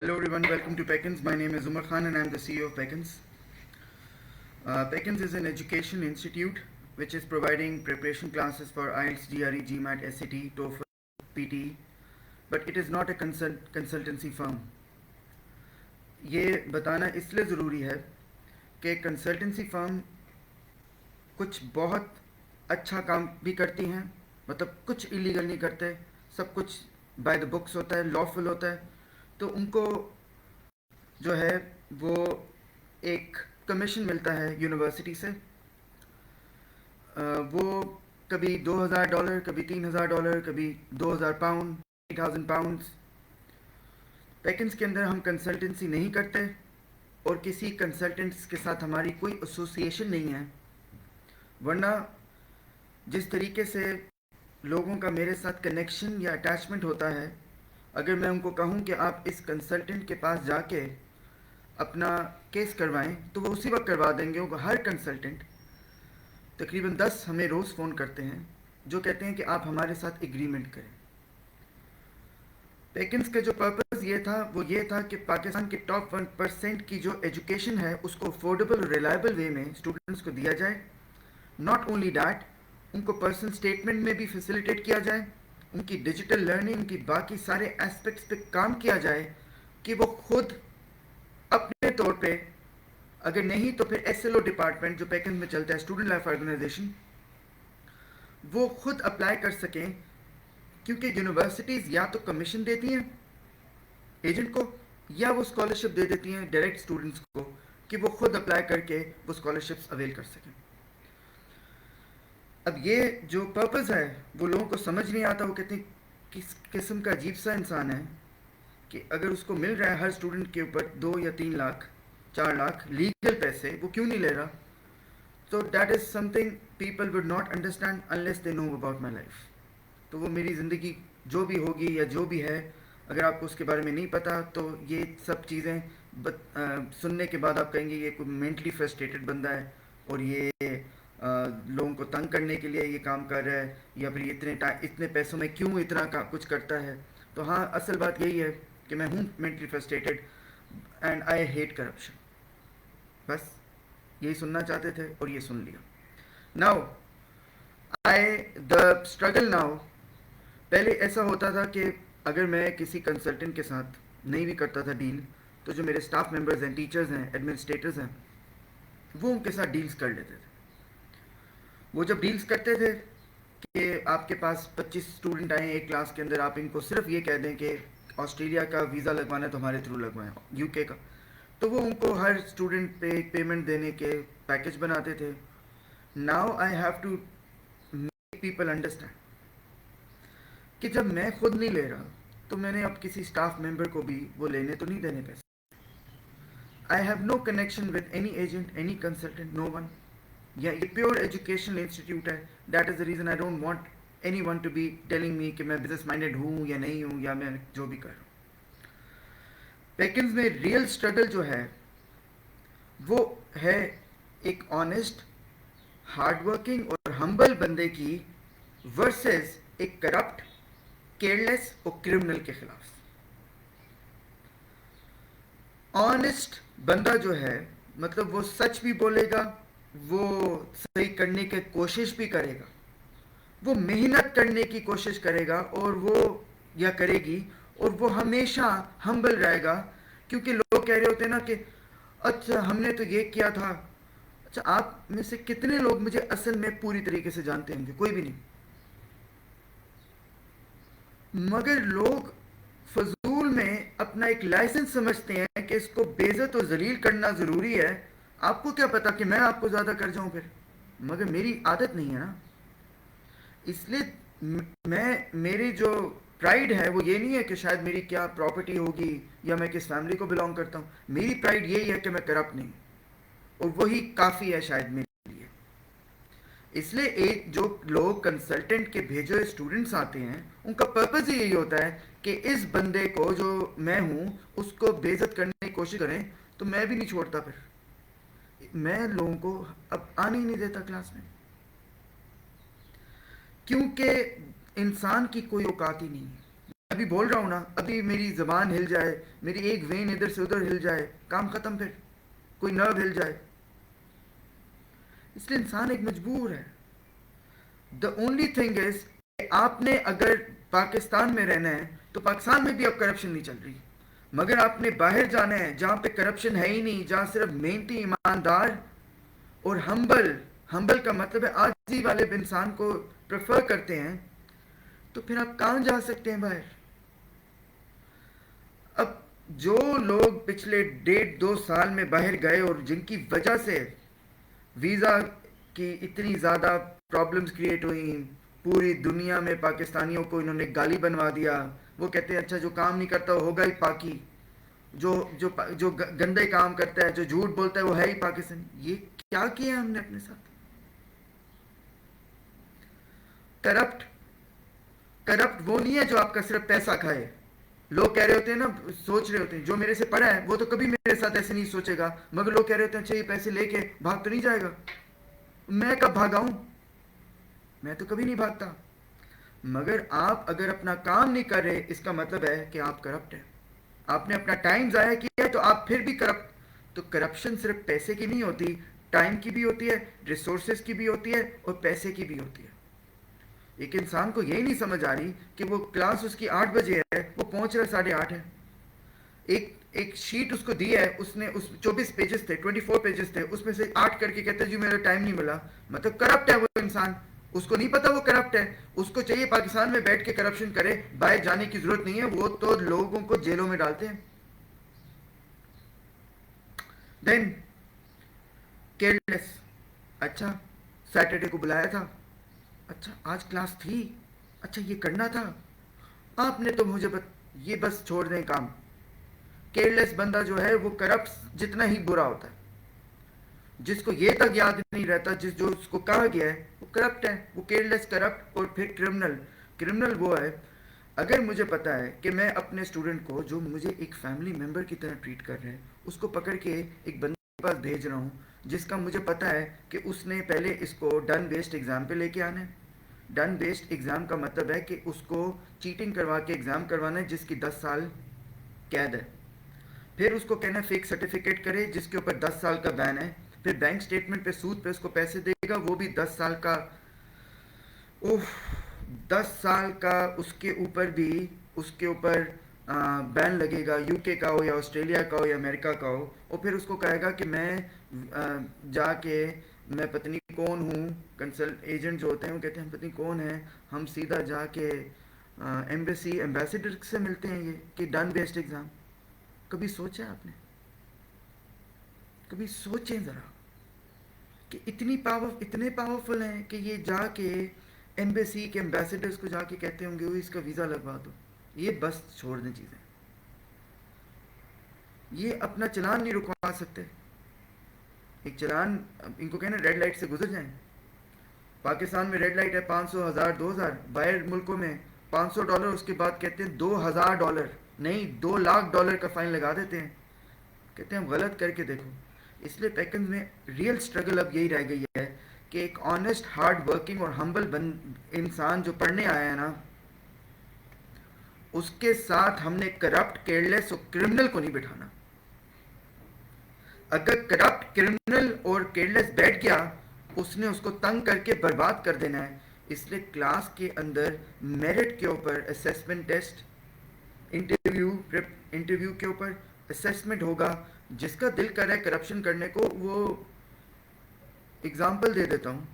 Hello everyone, welcome to Peckins. My name is Umar Khan and I am the CEO of Peckins. Peckins is an education institute which is providing preparation classes for IELTS, GRE, GMAT, SAT, TOEFL, PT, but it is not a consultancy firm. یہ بتانا اس لیے ضروری ہے کہ consultancy فرم کچھ بہت اچھا کام بھی کرتی ہیں، مطلب کچھ ایلیگل نہیں کرتے، سب کچھ بائی دا بکس ہوتا ہے، لافل ہوتا ہے. تو ان کو جو ہے وہ ایک کمیشن ملتا ہے یونیورسٹی سے. وہ کبھی $2,000، کبھی $3,000، کبھی £2,000، £8,000. پیکنز کے اندر ہم کنسلٹنسی نہیں کرتے اور کسی کنسلٹنٹس کے ساتھ ہماری کوئی ایسوسیشن نہیں ہے، ورنہ جس طریقے سے لوگوں کا میرے ساتھ کنیکشن یا اٹیچمنٹ ہوتا ہے، اگر میں ان کو کہوں کہ آپ اس کنسلٹنٹ کے پاس جا کے اپنا کیس کروائیں تو وہ اسی وقت کروا دیں گے. ہر کنسلٹنٹ تقریباً 10 ہمیں روز فون کرتے ہیں جو کہتے ہیں کہ آپ ہمارے ساتھ ایگریمنٹ کریں. پیکنز کا جو پرپز یہ تھا کہ پاکستان کے ٹاپ 1% کی جو ایجوکیشن ہے اس کو افورڈیبل اور ریلائبل وے میں اسٹوڈنٹس کو دیا جائے. ناٹ اونلی دیٹ، ان کو پرسنل اسٹیٹمنٹ میں بھی فیسیلیٹیٹ کیا جائے، ان کی ڈیجیٹل لرننگ، ان کی باقی سارے اسپیکٹس پہ کام کیا جائے کہ وہ خود اپنے طور پہ، اگر نہیں تو پھر ایس ایل او ڈپارٹمنٹ جو پیکنز میں چلتا ہے، اسٹوڈنٹ لائف آرگنائزیشن، وہ خود اپلائی کر سکیں. کیونکہ یونیورسٹیز یا تو کمیشن دیتی ہیں ایجنٹ کو یا وہ اسکالرشپ دے دیتی ہیں ڈائریکٹ اسٹوڈنٹس کو کہ وہ خود اپلائی کر کے وہ اسکالرشپس اویل کر سکیں. اب یہ جو پرپز ہے وہ لوگوں کو سمجھ نہیں آتا. وہ کہتے ہیں کس قسم کا عجیب سا انسان ہے کہ اگر اس کو مل رہا ہے ہر اسٹوڈنٹ کے اوپر 2 یا 3 لاکھ 4 لاکھ لیگل پیسے، وہ کیوں نہیں لے رہا؟ تو that is something people would not understand unless they know about my life. تو وہ میری زندگی جو بھی ہوگی یا جو بھی ہے، اگر آپ کو اس کے بارے میں نہیں پتا تو یہ سب چیزیں سننے کے بعد آپ کہیں گے یہ کوئی مینٹلی فرسٹریٹڈ بندہ ہے اور یہ لوگوں کو تنگ کرنے کے لیے یہ کام کر رہا ہے، یا پھر اتنے پیسوں میں کیوں اتنا کچھ کرتا ہے. تو ہاں، اصل بات یہی ہے کہ میں ہوں mentally frustrated and I hate corruption. بس یہی سننا چاہتے تھے اور یہ سن لیا. Now the struggle now. پہلے ایسا ہوتا تھا کہ اگر میں کسی کنسلٹنٹ کے ساتھ نہیں بھی کرتا تھا ڈیل، تو جو میرے اسٹاف ممبرز ہیں، ٹیچرز ہیں، ایڈمنسٹریٹرز ہیں، وہ ان کے ساتھ ڈیلز کر لیتے تھے. وہ جب ڈیلز کرتے تھے کہ آپ کے پاس 25 اسٹوڈنٹ آئے ہیں ایک کلاس کے اندر، آپ ان کو صرف یہ کہہ دیں کہ آسٹریلیا کا ویزا لگوانا ہے تو ہمارے تھرو لگوائیں، یو کے کا، تو وہ ان کو ہر اسٹوڈنٹ پہ ایک پیمنٹ دینے کے پیکج بناتے تھے. Now I have to make people understand کہ جب میں خود نہیں لے رہا تو میں نے اب کسی اسٹاف ممبر کو بھی وہ لینے تو نہیں دینے پیسے. I have no connection with any agent, any consultant, no one. یہ پیور ایجوکیشنل انسٹیٹیوٹ ہے. That is the reason I don't want anyone to be telling me کہ میں بزنس مائنڈیڈ ہوں یا نہیں ہوں، یا میں جو بھی کر رہا ہوں. پیکنز میں ریئل اسٹرگل جو ہے وہ ہے ایک آنیسٹ، ہارڈ ورکنگ اور ہمبل بندے کی ورسز ایک کرپٹ، کیئرلیس اور کرمنل کے خلاف. آنیسٹ بندہ جو ہے مطلب وہ سچ بھی بولے گا، وہ صحیح کرنے کی کوشش بھی کرے گا، وہ محنت کرنے کی کوشش کرے گا اور وہ یا کرے گی، اور وہ ہمیشہ ہمبل رہے گا. کیونکہ لوگ کہہ رہے ہوتے ہیں نا کہ اچھا ہم نے تو یہ کیا تھا. اچھا آپ میں سے کتنے لوگ مجھے اصل میں پوری طریقے سے جانتے ہوں گے؟ کوئی بھی نہیں. مگر لوگ فضول میں اپنا ایک لائسنس سمجھتے ہیں کہ اس کو بےعزت و ذلیل کرنا ضروری ہے. آپ کو کیا پتا کہ میں آپ کو زیادہ کر جاؤں پھر؟ مگر میری عادت نہیں ہے نا. اس لیے میری جو پرائڈ ہے وہ یہ نہیں ہے کہ شاید میری کیا پراپرٹی ہوگی یا میں کس فیملی کو بلانگ کرتا ہوں. میری پرائڈ یہی ہے کہ میں کرپٹ نہیں، اور وہی کافی ہے شاید میرے لیے. اس لیے ایک جو لوگ کنسلٹنٹ کے بھیجے ہوئے اسٹوڈنٹس آتے ہیں ان کا پرپز ہی یہی ہوتا ہے کہ اس بندے کو جو میں ہوں اس کو بےعزت کرنے کی کوشش کریں. تو میں بھی نہیں چھوڑتا، پھر میں لوگوں کو اب آنے ہی نہیں دیتا کلاس میں، کیونکہ انسان کی کوئی اوقات ہی نہیں ہے. ابھی بول رہا ہوں نا, ابھی میری زبان ہل جائے, میری ایک وین ادھر سے ادھر ہل جائے, کام ختم. پھر کوئی نرو ہل جائے. اس لیے انسان ایک مجبور ہے. دا اونلی تھنگ از کہ آپ نے اگر پاکستان میں رہنا ہے تو پاکستان میں بھی اب کرپشن نہیں چل رہی, مگر آپ نے باہر جانا ہے جہاں پہ کرپشن ہے ہی نہیں, جہاں صرف محنتی, ایماندار اور ہمبل کا مطلب ہے عاجزی والے انسان کو پریفر کرتے ہیں, تو پھر آپ کہاں جا سکتے ہیں باہر. اب جو لوگ پچھلے 1.5-2 سال میں باہر گئے اور جن کی وجہ سے ویزا کی اتنی زیادہ پرابلمز کریٹ ہوئیں, پوری دنیا میں پاکستانیوں کو انہوں نے گالی بنوا دیا. وہ کہتے ہیں اچھا جو کام نہیں کرتا ہوگا ہی پاکی, جو گندے کام کرتا ہے, جو جھوٹ بولتا ہے وہ ہے ہی پاکستانی. یہ کیا کیا ہم نے اپنے ساتھ. کرپٹ وہ نہیں ہے جو آپ کا صرف پیسہ کھائے. لوگ کہہ رہے ہوتے ہیں نا, سوچ رہے ہوتے ہیں, جو میرے سے پڑھا ہے وہ تو کبھی میرے ساتھ ایسے نہیں سوچے گا, مگر لوگ کہہ رہے ہوتے ہیں اچھا یہ پیسے لے کے بھاگ تو نہیں جائے گا. میں کب بھاگا ہوں؟ میں تو کبھی نہیں بھاگتا. مگر آپ اگر اپنا کام نہیں کر رہے, اس کا مطلب ہے کہ آپ کرپٹ ہیں. آپ نے اپنا ٹائم ضائع کیا ہے تو آپ پھر بھی کرپٹ. تو کرپشن صرف پیسے کی نہیں ہوتی, ٹائم کی بھی ہوتی ہے, ریسورسز کی بھی ہوتی ہے, اور پیسے کی بھی ہوتی ہے. ایک انسان کو یہی نہیں سمجھ آ رہی کہ وہ کلاس اس کی 8 بجے ہے, وہ پہنچ رہا 8:30 ہے. ایک شیٹ اس کو دی ہے, اس نے 24 پیجز تھے, 24 پیجز تھے, اس میں سے 8 کر کے کہتا ہے جی میرا ٹائم نہیں ملا. مطلب کرپٹ ہے وہ انسان. اس کو نہیں پتا وہ کرپٹ ہے. اس کو چاہیے پاکستان میں بیٹھ کے کرپشن کرے, باہر جانے کی ضرورت نہیں ہے. وہ تو لوگوں کو جیلوں میں ڈالتے ہیں. دین کیئرلیس. اچھا سیٹرڈے کو بلایا تھا, اچھا آج کلاس تھی, اچھا یہ کرنا تھا, آپ نے تو مجھے یہ بس چھوڑ دیں کام. کیئرلیس بندہ جو ہے وہ کرپٹ جتنا ہی برا ہوتا ہے. جس کو یہ تک یاد نہیں رہتا, جو اس کو کہا گیا ہے وہ کرپٹ ہے. وہ کیئرلیس کرپٹ. اور پھر کرمنل وہ ہے, اگر مجھے پتا ہے کہ میں اپنے اسٹوڈنٹ کو جو مجھے ایک فیملی ممبر کی طرح ٹریٹ کر رہے ہیں, اس کو پکڑ کے ایک بندے کے پاس بھیج رہا ہوں جس کا مجھے پتا ہے کہ اس نے پہلے اس کو ڈن بیسڈ ایگزام پہ لے کے آنا ہے. ڈن بیسڈ ایگزام کا مطلب ہے کہ اس کو چیٹنگ کروا کے ایگزام کروانا ہے جس کی 10 سال قید ہے. پھر اس کو کہنا ہے فیک سرٹیفکیٹ کرے جس کے اوپر 10 سال کا بین ہے. پھر بینک سٹیٹمنٹ پہ سود پہ اس کو پیسے دے گا, وہ بھی 10 سال کا. 10 سال کا اس کے اوپر بھی اس کے اوپر بین لگے گا, یو کے کا ہو یا آسٹریلیا کا ہو یا امریکہ کا ہو. اور پھر اس کو کہے گا کہ میں جا کے میں پتنی کون ہوں, کنسلٹ ایجنٹ جو ہوتے ہیں وہ کہتے ہیں پتنی کون ہے, ہم سیدھا جا کے ایمبیسیڈر سے ملتے ہیں. یہ کہ ڈن بیسڈ ایگزام. کبھی سوچا آپ نے؟ کبھی سوچیں ذرا کہ اتنے پاورفل ہیں کہ یہ جا کے ایمبیسی کے ایمبیسیڈرز کو جا کے کہتے ہوں گے وہ اس کا ویزا لگوا دو. یہ بس چھوڑ دیں چیزیں. یہ اپنا چلان نہیں رکوا سکتے. ایک چلان ان کو کہنا ریڈ لائٹ سے گزر جائیں. پاکستان میں ریڈ لائٹ ہے 500, 1000, 2000. باہر ملکوں میں $500, اس کے بعد کہتے ہیں $2000 نہیں $2,00,000 کا فائن لگا دیتے ہیں. کہتے ہیں غلط کر کے دیکھو. اس لیے پیکنز میں ریئل سٹرگل اب یہی رہ گئی ہے کہ ایک آنیسٹ, ہارڈ ورکنگ اور ہمبل انسان جو پڑھنے آیا ہے نا, اس کے ساتھ ہم نے کرپٹ, کیئرلیس اور کرمنل کو نہیں بٹھانا. اگر کرپٹ, کرمنل اور کیئرلیس بیٹھ گیا, اس نے اس کو تنگ کر کے برباد کر دینا ہے. اس لیے کلاس کے اندر میرٹ کے اوپر اسیسمنٹ ٹیسٹ, انٹرویو کے اوپر اسیسمنٹ ہوگا. جس کا دل کر رہا ہے کرپشن کرنے کو, وہ اگزامپل دے دیتا ہوں.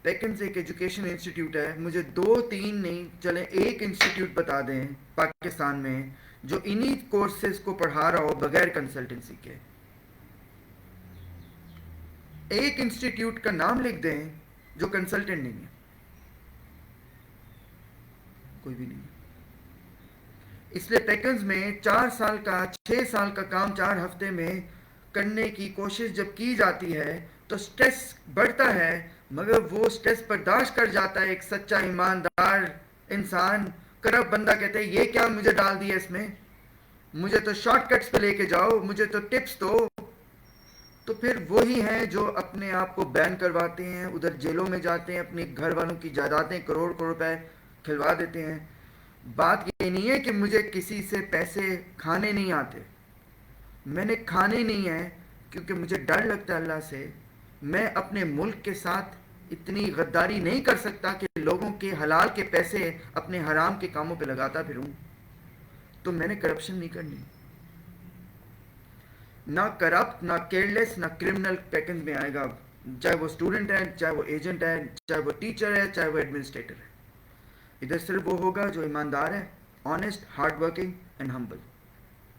پیکنز ایک ایجوکیشن انسٹیٹیوٹ ہے, مجھے 2-3 نہیں چلیں ایک انسٹیٹیوٹ بتا دیں پاکستان میں جو انہی کورسز کو پڑھا رہا ہو بغیر کنسلٹنسی کے. ایک انسٹیٹیوٹ کا نام لکھ دیں جو کنسلٹنٹ نہیں ہے. کوئی بھی نہیں. اس لیے پیکنز میں 4 سال کا 6 سال کا کام 4 ہفتے میں کرنے کی کوشش جب کی جاتی ہے تو سٹریس بڑھتا ہے, مگر وہ سٹریس برداشت کر جاتا ہے ایک سچا ایماندار انسان. کرپٹ بندہ کہتے ہیں یہ کیا مجھے ڈال دیا اس میں, مجھے تو شارٹ کٹس پہ لے کے جاؤ, مجھے تو ٹپس دو. تو پھر وہی ہیں جو اپنے آپ کو بین کرواتے ہیں, ادھر جیلوں میں جاتے ہیں, اپنے گھر والوں کی جائیدادیں کروڑ کروڑ روپے کھلوا دیتے ہیں. بات یہ نہیں ہے کہ مجھے کسی سے پیسے کھانے نہیں آتے، میں نے کھانے نہیں ہیں کیونکہ مجھے ڈر لگتا ہے اللہ سے. میں اپنے ملک کے ساتھ اتنی غداری نہیں کر سکتا کہ لوگوں کے حلال کے پیسے اپنے حرام کے کاموں پہ لگاتا پھروں. تو میں نے کرپشن نہیں کرنی، نہ کرپٹ، نہ کیئرلیس، نہ کرمنل پیکنگ میں آئے گا، چاہے وہ اسٹوڈنٹ ہے، چاہے وہ ایجنٹ ہے، چاہے وہ ٹیچر ہے، چاہے وہ ایڈمنسٹریٹر ہے. ادھر صرف وہ ہوگا جو ایماندار ہے، honest, hard working and humble.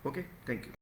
Okay, thank you.